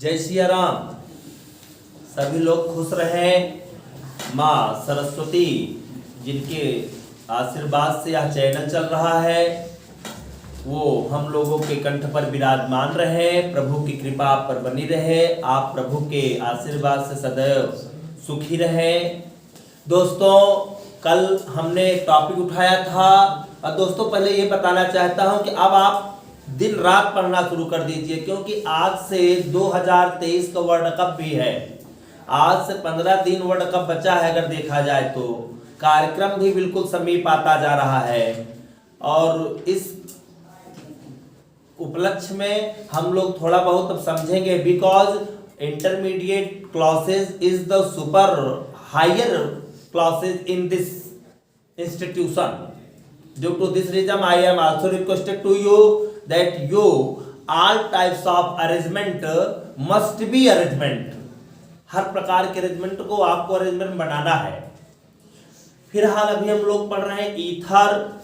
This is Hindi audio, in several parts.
जय सिया राम। सभी लोग खुश रहें। माँ सरस्वती जिनके आशीर्वाद से यह चैनल चल रहा है वो हम लोगों के कंठ पर विराजमान रहे, प्रभु की कृपा पर बनी रहे, आप प्रभु के आशीर्वाद से सदैव सुखी रहे। दोस्तों, कल हमने टॉपिक उठाया था और दोस्तों पहले ये बताना चाहता हूँ कि अब आप दिन रात पढ़ना शुरू कर दीजिए, क्योंकि आज से 2023 का वर्ल्ड कप भी है। आज से 15 दिन वर्ल्ड कप बचा है। अगर देखा जाए तो कार्यक्रम भी बिल्कुल समीप आता जा रहा है और इस उपलक्ष्य में हम लोग थोड़ा बहुत अब समझेंगे, because intermediate classes is the super higher classes in this institution. Due to this reason, I am also requested to you that you all types of arrangement must be arrangement. हर प्रकार के अरेंजमेंट को आपको अरेंजमेंट बनाना है। फिलहाल अभी हम लोग पढ़ रहे हैं ईथर।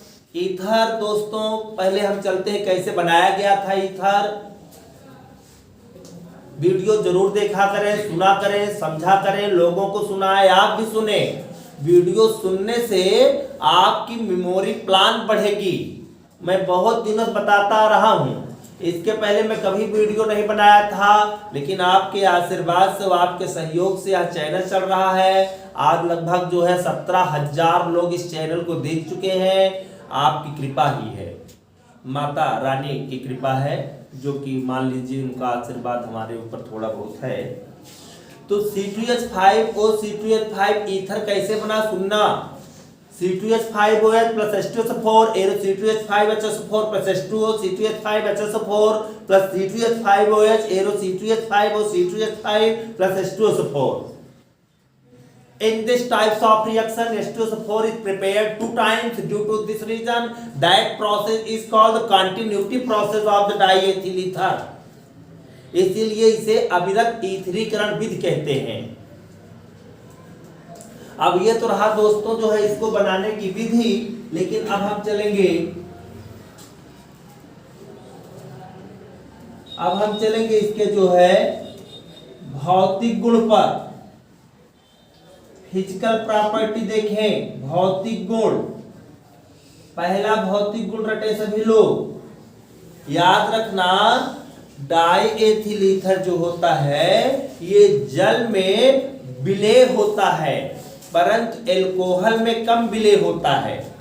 दोस्तों पहले हम चलते हैं कैसे बनाया गया था ईथर। वीडियो जरूर देखा करें, सुना करें, समझा करें, लोगों को सुनाएं, आप भी सुने। वीडियो सुनने से आपकी मेमोरी प्लान बढ़ेगी। मैं बहुत दिनों से बताता रहा हूं, इसके पहले मैं कभी वीडियो नहीं बनाया था, लेकिन आपके आशीर्वाद से, आपके सहयोग से यह चैनल चल रहा है। आज लगभग 17,000 लोग इस चैनल को देख चुके हैं। आपकी कृपा ही है, माता रानी की कृपा है, जो कि मान लीजिए उनका आशीर्वाद हमारे ऊपर थोड़ा बहुत है। तो C2H5 और C2H5 ईथर कैसे बना सुनना। C2H5OH plus H2SO4 arrow C2H5HSO4 plus H2O C2H5HSO4 plus C2H5OH arrow C2H5O C2H5 plus H2SO4. In this types of reaction, H2SO4 is prepared 2 times. Due to this reason, that process is called the continuity process of the diethyl ether. इसीलिए इसे अविरत ईथरीकरण विधि कहते हैं। अब ये तो रहा दोस्तों जो है इसको बनाने की विधि, लेकिन अब हम चलेंगे इसके जो है भौतिक गुण पर। फिजिकल प्रॉपर्टी देखें, भौतिक गुण। पहला भौतिक गुण रटे सभी लोग, याद रखना डाईएथिल ईथर जो होता है ये जल में विलेय होता है, परंतु एल्कोहल में कम विलेय होता है।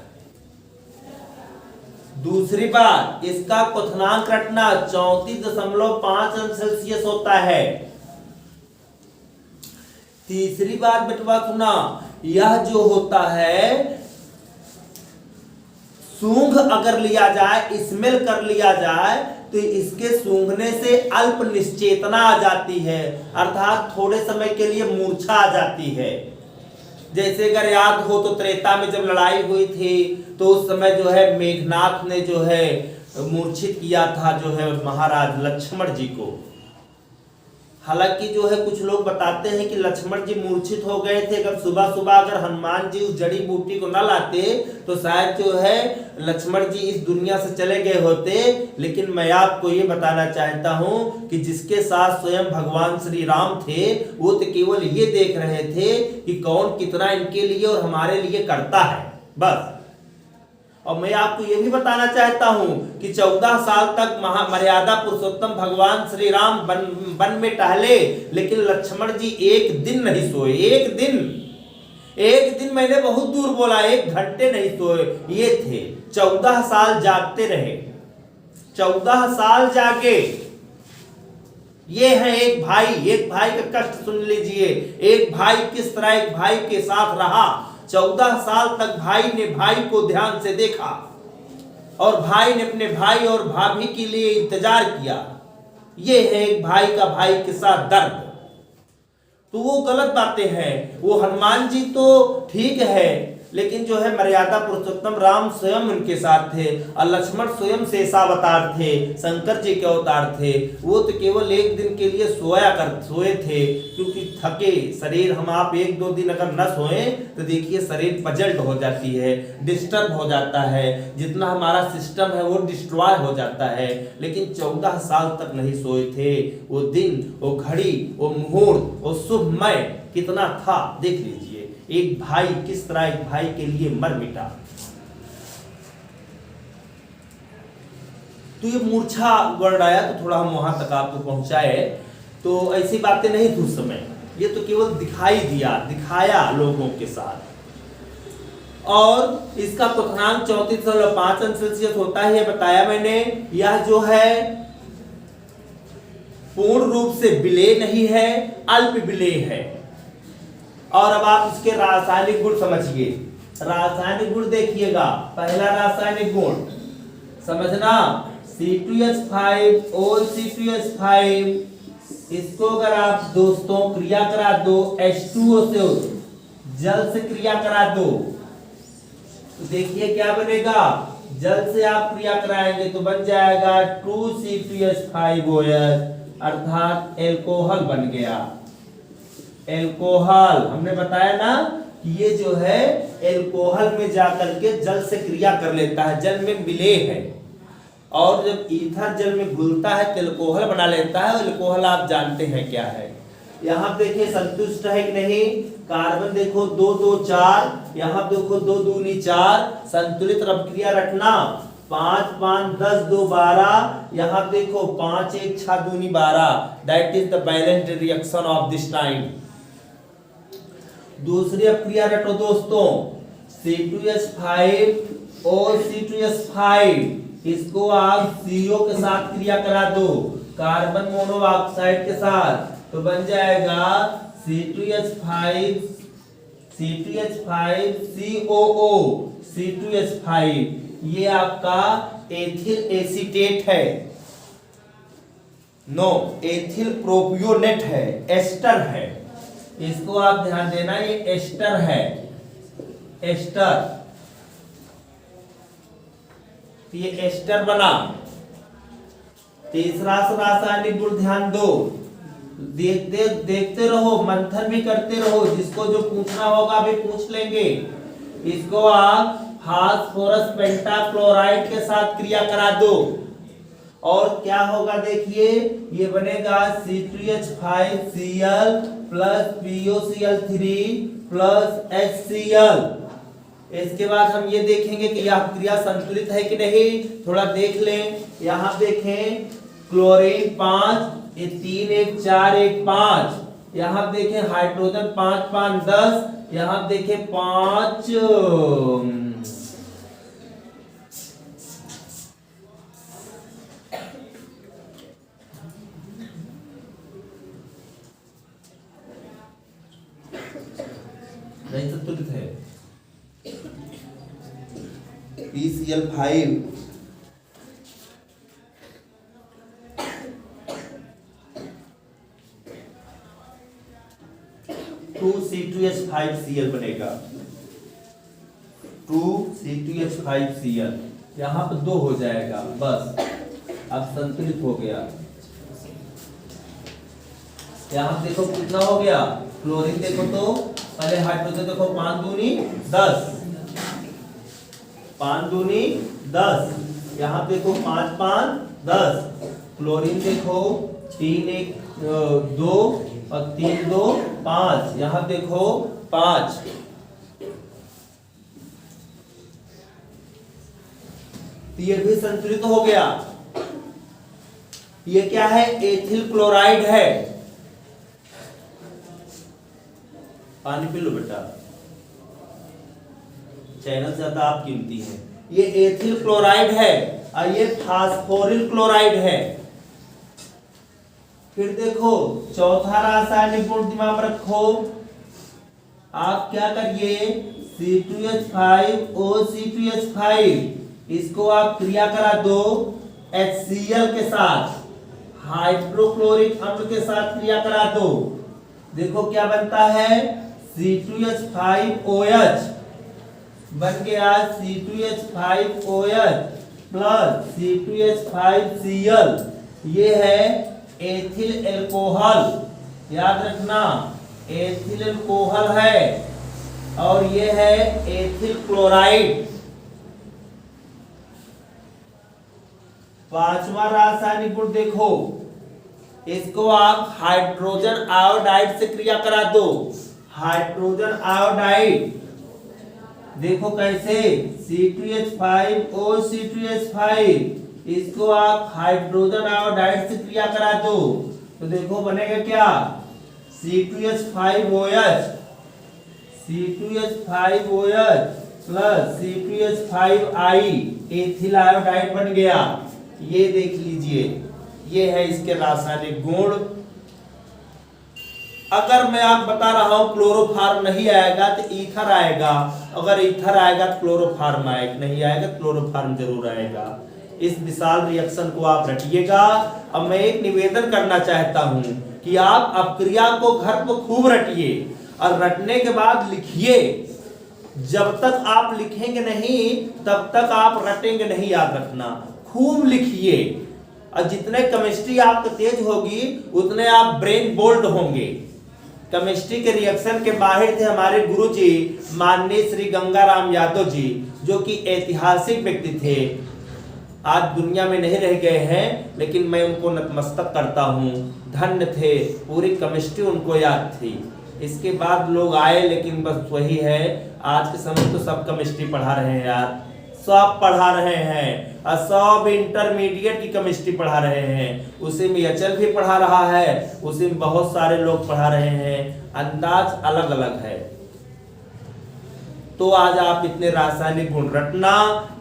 दूसरी बात, इसका क्वथनांक रटना 34.5 अंश सेल्सियस होता है। तीसरी बात बेटवा सुना, यह जो होता है सूंघ अगर लिया जाए, स्मेल कर लिया जाए, तो इसके सूंघने से अल्प निश्चेतना आ जाती है, अर्थात थोड़े समय के लिए मूर्छा आ जाती है। जैसे अगर याद हो तो त्रेता में जब लड़ाई हुई थी तो उस समय जो है मेघनाथ ने जो है मूर्छित किया था जो है महाराज लक्ष्मण जी को। हालांकि जो है कुछ लोग बताते हैं कि लक्ष्मण जी मूर्छित हो गए थे, अगर सुबह सुबह अगर हनुमान जी उस जड़ी बूटी को न लाते तो शायद जो है लक्ष्मण जी इस दुनिया से चले गए होते। लेकिन मैं आपको ये बताना चाहता हूं कि जिसके साथ स्वयं भगवान श्री राम थे वो तो केवल ये देख रहे थे कि कौन कितना इनके लिए और हमारे लिए करता है, बस। और मैं आपको ये भी बताना चाहता हूं कि 14 साल तक मर्यादा पुरुषोत्तम भगवान श्री राम वन में टहले, लेकिन लक्ष्मण जी एक दिन नहीं सोए। एक दिन मैंने बहुत दूर बोला, 1 घंटे नहीं सोए ये थे। 14 साल जागते रहे, 14 साल जागे। ये है एक भाई का कष्ट सुन लीजिए। एक भाई किस तरह एक भाई के साथ रहा। 14 साल तक भाई ने भाई को ध्यान से देखा और भाई ने अपने भाई और भाभी के लिए इंतजार किया। ये है एक भाई का भाई के साथ दर्द। तो वो गलत बातें हैं। वो हनुमान जी तो ठीक है, लेकिन जो है मर्यादा पुरुषोत्तम राम स्वयं उनके साथ थे और लक्ष्मण स्वयं शेषावतार थे, शंकर जी के अवतार थे। वो तो केवल एक दिन के लिए सोए थे, क्योंकि थके शरीर, हम आप एक दो दिन अगर न सोए तो देखिए शरीर पजल्ट हो जाती है, डिस्टर्ब हो जाता है, जितना हमारा सिस्टम है वो डिस्ट्रॉय हो जाता है। लेकिन 14 साल तक नहीं सोए थे। वो दिन, वो घड़ी, वो मुहूर्त, वो शुभमय कितना था देख लीजिए। एक भाई किस तरह एक भाई के लिए मर मिटा। तो ये मूर्छा वर्ड आया तो थोड़ा हम वहां तक आपको पहुंचाए। तो ऐसी बातें नहीं थी उस समय, ये तो केवल दिखाई दिया, दिखाया लोगों के साथ। और इसका क्वथनांक 34.5 अंश सेल्सियस होता है, बताया मैंने। यह जो है पूर्ण रूप से विलेय नहीं है, अल्प विलेय है। और अब आप इसके रासायनिक गुण समझिए। रासायनिक गुण देखिएगा। पहला रासायनिक गुण समझना, C2H5 और C2H5, इसको अगर आप दोस्तों क्रिया करा दो H2O से, जल से क्रिया करा दो, तो देखिए क्या बनेगा। जल से आप क्रिया कराएंगे तो बन जाएगा 2C2H5OH, अर्थात एल्कोहल बन गया। एल्कोहल हमने बताया ना कि ये जो है एल्कोहल में जाकर के जल से क्रिया कर लेता है, जल में विलेय है। और जब ईथर जल में घुलता है तो एल्कोहल बना लेता है। एल्कोहल आप जानते हैं क्या है। यहाँ देखिए संतुष्ट है कि नहीं। कार्बन देखो 2 2 4, यहाँ देखो 2 दूनी 4, संतुलित अपक्रिया रखना। 5 5 10 2 12, यहाँ देखो 5 1 6 दूनी 12, that is the balanced reaction of this time. दूसरी अपक्रिया रटो दोस्तों, C2H5 और C2H5, इसको आप CO के साथ क्रिया करा दो, कार्बन मोनोऑक्साइड के साथ, तो बन जाएगा C2H5 COO C2H5। ये आपका एथिल एसीटेट है, नो एथिल प्रोपियोनेट है, एस्टर है। इसको आप ध्यान देना, ये एस्टर है, एस्टर। ये एस्टर बना। तीसरा रासायनिक गुण ध्यान दो, देखते रहो, मंथन भी करते रहो, जिसको जो पूछना होगा भी पूछ लेंगे। इसको आप फास्फोरस पेंटाक्लोराइड के साथ क्रिया करा दो और क्या होगा देखिए, ये बनेगा C2H5Cl plus PoCl3 plus HCl। इसके बाद हम ये देखेंगे कि यह क्रिया संतुलित है कि नहीं, थोड़ा देख लें। यहाँ देखें क्लोरीन 5, ये 3 1 4 1 5, यहाँ देखें हाइड्रोजन 5 5 10, यहाँ देखें 5 नहीं संतुलित है। PCl5 2C2H5Cl बनेगा, 2C2H5Cl, यहाँ पर 2 हो जाएगा, बस अब संतुलित हो गया। यहाँ देखो कितना हो गया, क्लोरीन देखो तो पहले हाइड्रोजन देखो 5 दूनी 10, 5 दूनी 10, यहाँ देखो 5 5 10, क्लोरीन देखो 3 1 2 और 3 2 5, यहाँ देखो 5। ये भी संतुलित हो गया। ये क्या है, एथिल क्लोराइड है। पानी पी लो बेटा, चैनल ज्यादा आप कीमती है। ये एथिल क्लोराइड है और ये फास्फोरिल क्लोराइड है। फिर देखो चौथा रासायनिक गुण दिमाग में रखो, आप क्या करिए, C2H5 और C2H5, इसको आप क्रिया करा दो HCl के साथ, हाइड्रोक्लोरिक अम्ल के साथ क्रिया करा दो। देखो क्या बनता है, C2H5OH बन गया C2H5OH प्लस C2H5Cl। ये है एथिल एल्कोहल, याद रखना एथिल एल्कोहल है। और ये है एथिल क्लोराइड। पांचवा रासायनिक गुण देखो, इसको आप हाइड्रोजन आयोडाइड से क्रिया करा दो। हाइड्रोजन आयोडाइड देखो कैसे, C2H5O C2H5, इसको आप हाइड्रोजन आयोडाइड से क्रिया करा दो तो देखो बनेगा क्या, C2H5OH C2H5OH plus C2H5I ethyl iodide बन गया। ये देख लीजिए, ये है इसके रासायनिक गुण। अगर मैं आप बता रहा हूं क्लोरोफार्म नहीं आएगा तो ईथर आएगा, अगर ईथर आएगा तो क्लोरोफार्म आएगा, नहीं आएगा क्लोरोफार्म जरूर आएगा। इस विशाल रिएक्शन को आप रटिएगा। अब मैं एक निवेदन करना चाहता हूं कि आप अपक्रिया को घर को खूब रटिए और रटने के बाद लिखिए। जब तक आप लिखेंगे नहीं तब तक आप रटेंगे नहीं, याद रखना। खूब लिखिए और जितने केमिस्ट्री आपको तेज होगी उतने आप ब्रेन बोल्ड होंगे। केमिस्ट्री के रिएक्शन के माहिर थे हमारे गुरुजी माननीय श्री गंगाराम यादव जी, जो कि ऐतिहासिक व्यक्ति थे, आज दुनिया में नहीं रह गए हैं, लेकिन मैं उनको नतमस्तक करता हूँ। धन्य थे, पूरी केमिस्ट्री उनको याद थी। इसके बाद लोग आए, लेकिन बस वही है, आज के समय तो सब केमिस्ट्री पढ़ा रहे हैं यार, सब पढ़ा रहे हैं और सब इंटरमीडिएट की केमिस्ट्री पढ़ा रहे हैं। उसी में एचएल भी पढ़ा रहा है, उसी में बहुत सारे लोग पढ़ा रहे हैं, अंदाज अलग अलग है। तो आज आप इतने रासायनिक गुण रटना,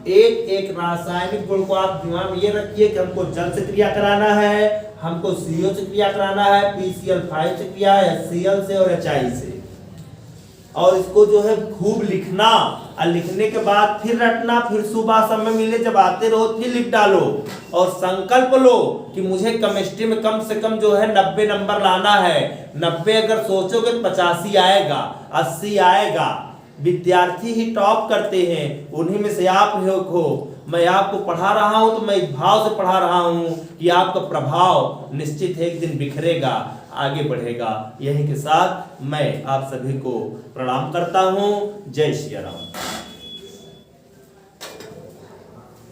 एक एक रासायनिक गुण को आप दिमाग में ये रखिए कि हमको जल से क्रिया कराना है, हमको CO से क्रिया कराना है, PCl5 से क्रिया है, HCl से और HI से। और इसको जो है खूब लिखना और लिखने के बाद फिर रटना, फिर सुबह समय मिले जब आते रहो फिर लिख डालो और संकल्प लो कि मुझे केमिस्ट्री में कम से कम जो है 90 नंबर लाना है। 90 अगर सोचोगे तो 85 आएगा, 80 आएगा। विद्यार्थी ही टॉप करते हैं, उन्हीं में से आप हो। मैं आपको पढ़ा रहा हूं तो मैं इस भाव से पढ़ा रहा हूं कि आपका प्रभाव निश्चित है एक दिन बिखरेगा, आगे बढ़ेगा। यही के साथ मैं आप सभी को प्रणाम करता हूं। जय श्री राम।